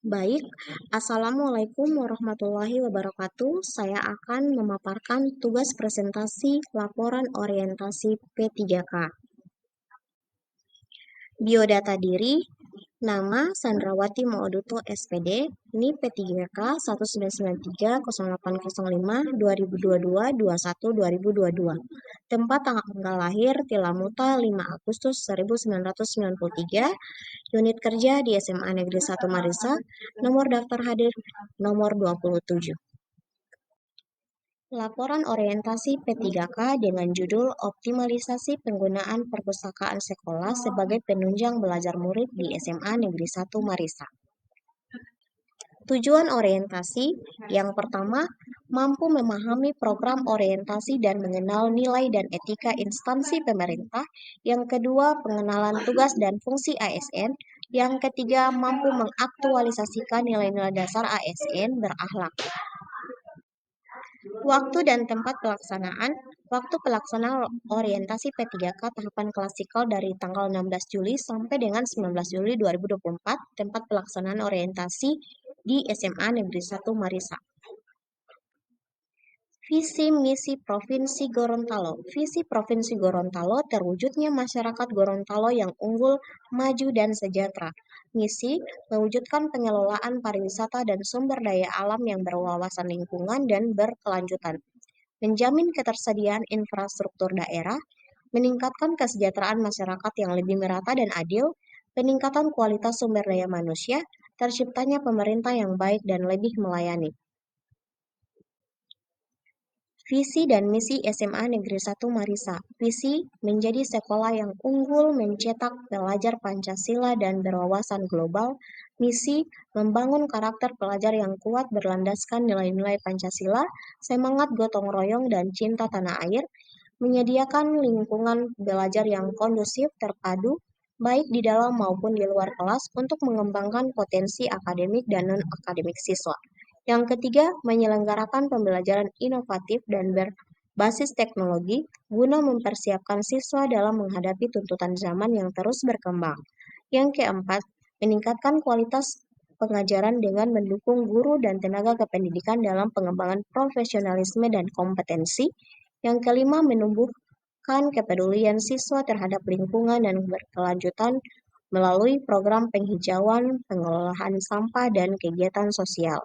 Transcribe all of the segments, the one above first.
Baik, Assalamualaikum warahmatullahi wabarakatuh. Saya akan memaparkan tugas presentasi laporan orientasi P3K. Biodata diri, nama Sandrawati Mauduto SPD, NIP P3K 1993-0805-2022-21-2022. Tempat tanggal lahir Tilamuta 5 Agustus 1993, unit kerja di SMA Negeri 1 Marisa, nomor daftar hadir nomor 27. Laporan orientasi P3K dengan judul Optimalisasi Penggunaan Perpustakaan Sekolah sebagai Penunjang Belajar Murid di SMA Negeri 1 Marisa. Tujuan orientasi yang pertama, mampu memahami program orientasi dan mengenal nilai dan etika instansi pemerintah. Yang kedua, pengenalan tugas dan fungsi ASN. Yang ketiga, mampu mengaktualisasikan nilai-nilai dasar ASN berakhlak. Waktu dan tempat pelaksanaan. Waktu pelaksanaan orientasi P3K tahapan klasikal dari tanggal 16 Juli sampai dengan 19 Juli 2024. Tempat pelaksanaan orientasi di SMA Negeri 1 Marisa. Visi Misi Provinsi Gorontalo. Visi Provinsi Gorontalo terwujudnya masyarakat Gorontalo yang unggul, maju, dan sejahtera. Misi mewujudkan pengelolaan pariwisata dan sumber daya alam yang berwawasan lingkungan dan berkelanjutan. Menjamin ketersediaan infrastruktur daerah, meningkatkan kesejahteraan masyarakat yang lebih merata dan adil, peningkatan kualitas sumber daya manusia, terciptanya pemerintah yang baik dan lebih melayani. Visi dan misi SMA Negeri 1 Marisa. Visi menjadi sekolah yang unggul mencetak pelajar Pancasila dan berwawasan global. Misi membangun karakter pelajar yang kuat berlandaskan nilai-nilai Pancasila, semangat gotong royong dan cinta tanah air, menyediakan lingkungan belajar yang kondusif, terpadu, baik di dalam maupun di luar kelas untuk mengembangkan potensi akademik dan non-akademik siswa. Yang ketiga, menyelenggarakan pembelajaran inovatif dan berbasis teknologi guna mempersiapkan siswa dalam menghadapi tuntutan zaman yang terus berkembang. Yang keempat, meningkatkan kualitas pengajaran dengan mendukung guru dan tenaga kependidikan dalam pengembangan profesionalisme dan kompetensi. Yang kelima, menumbuhkan kepedulian siswa terhadap lingkungan dan berkelanjutan melalui program penghijauan, pengelolaan sampah, dan kegiatan sosial.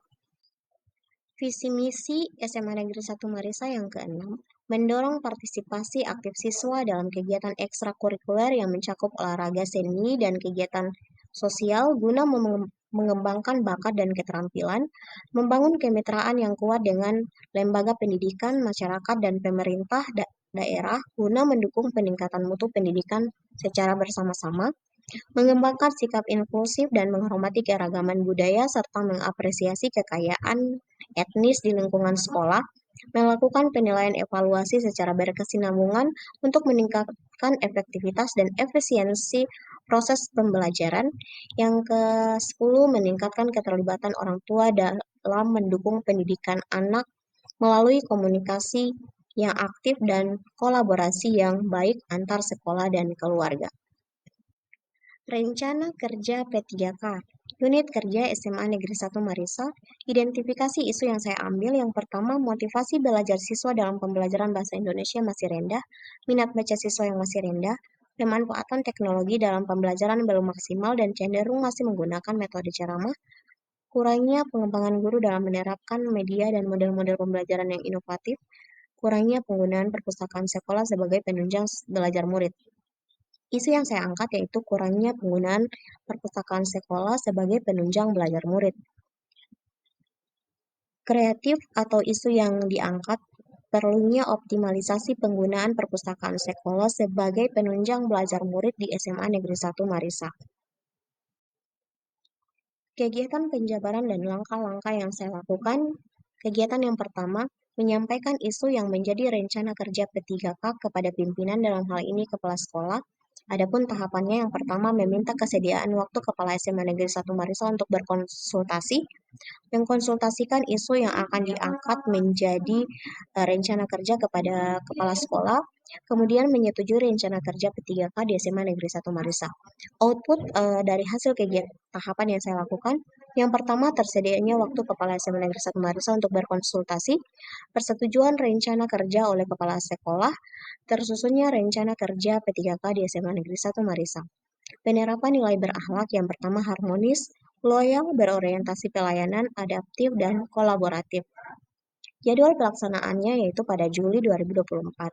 Visi misi SMA Negeri 1 Marisa yang keenam, mendorong partisipasi aktif siswa dalam kegiatan ekstrakurikuler yang mencakup olahraga seni dan kegiatan sosial guna mengembangkan bakat dan keterampilan, membangun kemitraan yang kuat dengan lembaga pendidikan, masyarakat, dan pemerintah daerah guna mendukung peningkatan mutu pendidikan secara bersama-sama, mengembangkan sikap inklusif dan menghormati keragaman budaya serta mengapresiasi kekayaan etnis di lingkungan sekolah, melakukan penilaian evaluasi secara berkesinambungan untuk meningkatkan efektivitas dan efisiensi proses pembelajaran. Yang ke-10, meningkatkan keterlibatan orang tua dalam mendukung pendidikan anak melalui komunikasi yang aktif dan kolaborasi yang baik antar sekolah dan keluarga. Rencana Kerja P3K, Unit Kerja SMA Negeri 1 Marisa, identifikasi isu yang saya ambil. Yang pertama, motivasi belajar siswa dalam pembelajaran bahasa Indonesia masih rendah, minat baca siswa yang masih rendah, pemanfaatan teknologi dalam pembelajaran belum maksimal dan cenderung masih menggunakan metode ceramah, kurangnya pengembangan guru dalam menerapkan media dan model-model pembelajaran yang inovatif, kurangnya penggunaan perpustakaan sekolah sebagai penunjang belajar murid. Isu yang saya angkat yaitu kurangnya penggunaan perpustakaan sekolah sebagai penunjang belajar murid. Kreatif atau isu yang diangkat, perlunya optimalisasi penggunaan perpustakaan sekolah sebagai penunjang belajar murid di SMA Negeri 1 Marisa. Kegiatan penjabaran dan langkah-langkah yang saya lakukan. Kegiatan yang pertama, menyampaikan isu yang menjadi rencana kerja P3K kepada pimpinan, dalam hal ini kepala sekolah. Adapun tahapannya, yang pertama, meminta kesediaan waktu Kepala SMA Negeri 1 Marisa untuk berkonsultasi, mengkonsultasikan isu yang akan diangkat menjadi rencana kerja kepada kepala sekolah, kemudian menyetujui rencana kerja P3K di SMA Negeri 1 Marisa. Output dari hasil kegiatan tahapan yang saya lakukan, yang pertama tersedianya waktu Kepala SMA Negeri 1 Marisa untuk berkonsultasi, persetujuan rencana kerja oleh Kepala Sekolah, tersusunnya rencana kerja P3K di SMA Negeri 1 Marisa. Penerapan nilai berakhlak yang pertama harmonis, loyal, berorientasi pelayanan, adaptif, dan kolaboratif. Jadwal pelaksanaannya yaitu pada Juli 2024.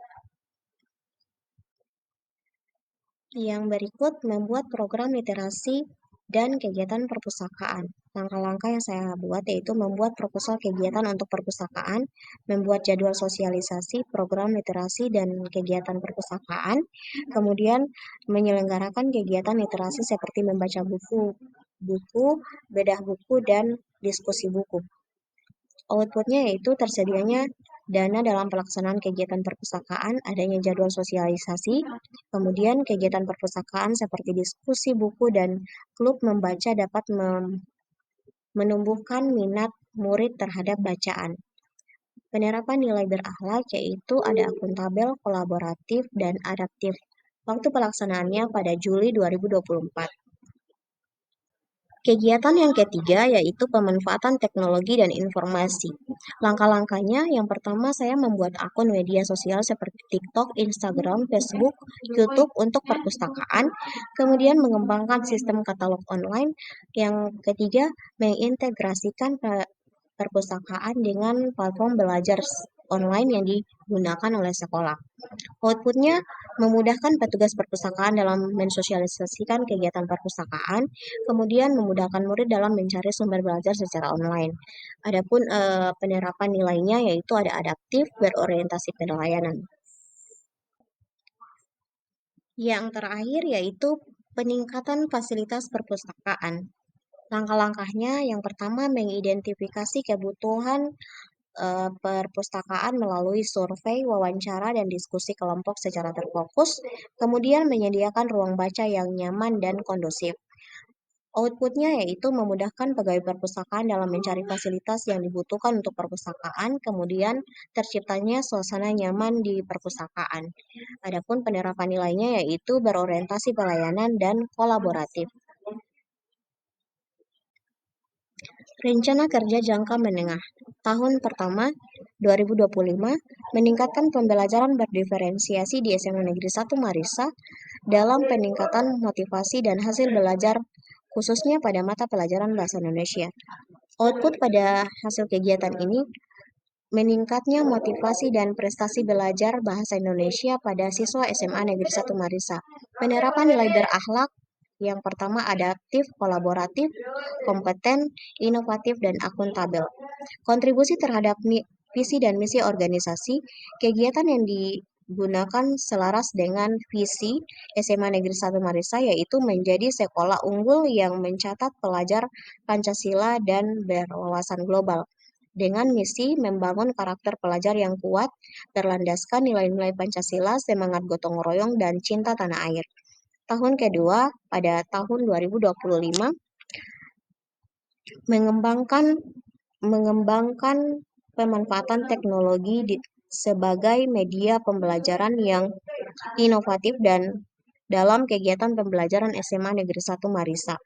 Yang berikut membuat program literasi dan kegiatan perpustakaan. Langkah-langkah yang saya buat yaitu membuat proposal kegiatan untuk perpustakaan, membuat jadwal sosialisasi, program literasi dan kegiatan perpustakaan, kemudian menyelenggarakan kegiatan literasi seperti membaca buku, bedah buku, dan diskusi buku. Outputnya yaitu tersedianya dana dalam pelaksanaan kegiatan perpustakaan, adanya jadwal sosialisasi, kemudian kegiatan perpustakaan seperti diskusi buku dan klub membaca dapat menumbuhkan minat murid terhadap bacaan. Penerapan nilai berakhlak yaitu ada akuntabel, kolaboratif, dan adaptif. Waktu pelaksanaannya pada Juli 2024. Kegiatan yang ketiga yaitu pemanfaatan teknologi dan informasi. Langkah-langkahnya yang pertama saya membuat akun media sosial seperti TikTok, Instagram, Facebook, YouTube untuk perpustakaan, kemudian mengembangkan sistem katalog online. Yang ketiga, mengintegrasikan perpustakaan dengan platform belajar online yang digunakan oleh sekolah. Outputnya memudahkan petugas perpustakaan dalam mensosialisasikan kegiatan perpustakaan, kemudian memudahkan murid dalam mencari sumber belajar secara online. Adapun penerapan nilainya yaitu ada adaptif, berorientasi pelayanan. Yang terakhir yaitu peningkatan fasilitas perpustakaan. Langkah-langkahnya yang pertama mengidentifikasi kebutuhan perpustakaan melalui survei, wawancara, dan diskusi kelompok secara terfokus, kemudian menyediakan ruang baca yang nyaman dan kondusif. Outputnya yaitu memudahkan pegawai perpustakaan dalam mencari fasilitas yang dibutuhkan untuk perpustakaan, kemudian terciptanya suasana nyaman di perpustakaan. Adapun penerapan nilainya yaitu berorientasi pelayanan dan kolaboratif. Rencana kerja jangka menengah. Tahun pertama 2025 meningkatkan pembelajaran berdiferensiasi di SMA Negeri 1 Marisa dalam peningkatan motivasi dan hasil belajar khususnya pada mata pelajaran Bahasa Indonesia. Output pada hasil kegiatan ini meningkatnya motivasi dan prestasi belajar Bahasa Indonesia pada siswa SMA Negeri 1 Marisa. Penerapan nilai berakhlak yang pertama adaptif, kolaboratif, kompeten, inovatif, dan akuntabel. Kontribusi terhadap visi dan misi organisasi, kegiatan yang digunakan selaras dengan visi SMA Negeri 1 Marisa yaitu menjadi sekolah unggul yang mencatat pelajar Pancasila dan berwawasan global. Dengan misi membangun karakter pelajar yang kuat, berlandaskan nilai-nilai Pancasila, semangat gotong royong, dan cinta tanah air. Tahun kedua, pada tahun 2025, mengembangkan pemanfaatan teknologi sebagai media pembelajaran yang inovatif dan dalam kegiatan pembelajaran SMA Negeri 1 Marisa.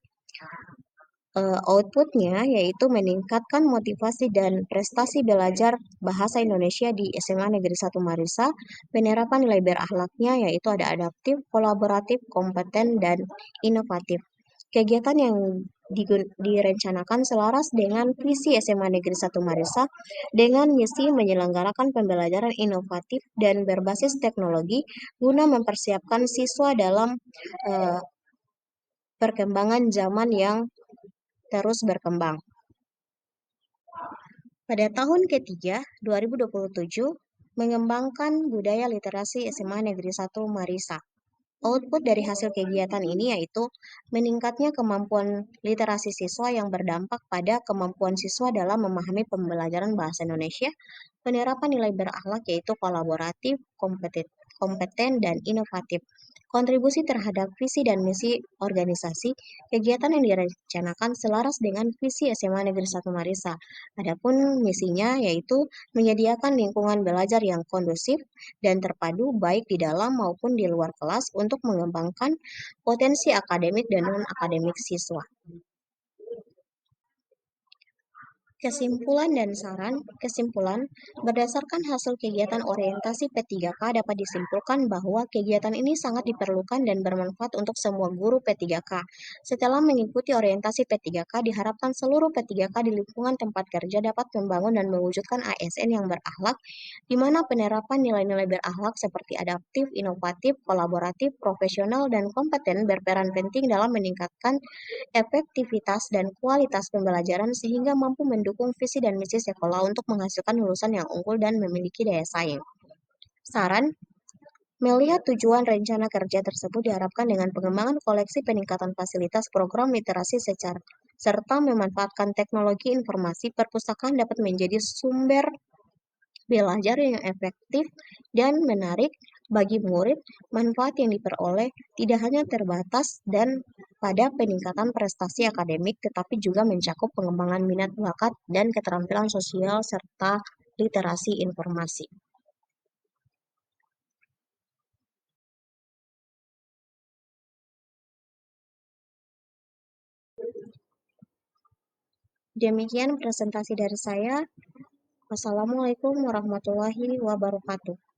Outputnya yaitu meningkatkan motivasi dan prestasi belajar Bahasa Indonesia di SMA Negeri 1 Marisa. Penerapan nilai berakhlaknya yaitu ada adaptif, kolaboratif, kompeten, dan inovatif. Kegiatan yang direncanakan selaras dengan visi SMA Negeri 1 Marisa dengan misi menyelenggarakan pembelajaran inovatif dan berbasis teknologi guna mempersiapkan siswa dalam perkembangan zaman yang terus berkembang. Pada tahun ketiga, 2027, mengembangkan budaya literasi SMA Negeri 1 Marisa. Output dari hasil kegiatan ini yaitu meningkatnya kemampuan literasi siswa yang berdampak pada kemampuan siswa dalam memahami pembelajaran Bahasa Indonesia, penerapan nilai berakhlak yaitu kolaboratif, kompeten, dan inovatif. Kontribusi terhadap visi dan misi organisasi, kegiatan yang direncanakan selaras dengan visi SMA Negeri 1 Marisa. Adapun misinya yaitu menyediakan lingkungan belajar yang kondusif dan terpadu baik di dalam maupun di luar kelas untuk mengembangkan potensi akademik dan non-akademik siswa. Kesimpulan dan saran, kesimpulan, berdasarkan hasil kegiatan orientasi P3K dapat disimpulkan bahwa kegiatan ini sangat diperlukan dan bermanfaat untuk semua guru P3K. Setelah mengikuti orientasi P3K, diharapkan seluruh P3K di lingkungan tempat kerja dapat membangun dan mewujudkan ASN yang berakhlak, di mana penerapan nilai-nilai berakhlak seperti adaptif, inovatif, kolaboratif, profesional, dan kompeten berperan penting dalam meningkatkan efektivitas dan kualitas pembelajaran sehingga mampu mendukung visi dan misi sekolah untuk menghasilkan lulusan yang unggul dan memiliki daya saing. Saran, melihat tujuan rencana kerja tersebut diharapkan dengan pengembangan koleksi peningkatan fasilitas program literasi secara serta memanfaatkan teknologi informasi, perpustakaan dapat menjadi sumber belajar yang efektif dan menarik bagi murid. Manfaat yang diperoleh tidak hanya terbatas dan pada peningkatan prestasi akademik, tetapi juga mencakup pengembangan minat bakat dan keterampilan sosial serta literasi informasi. Demikian presentasi dari saya. Wassalamualaikum warahmatullahi wabarakatuh.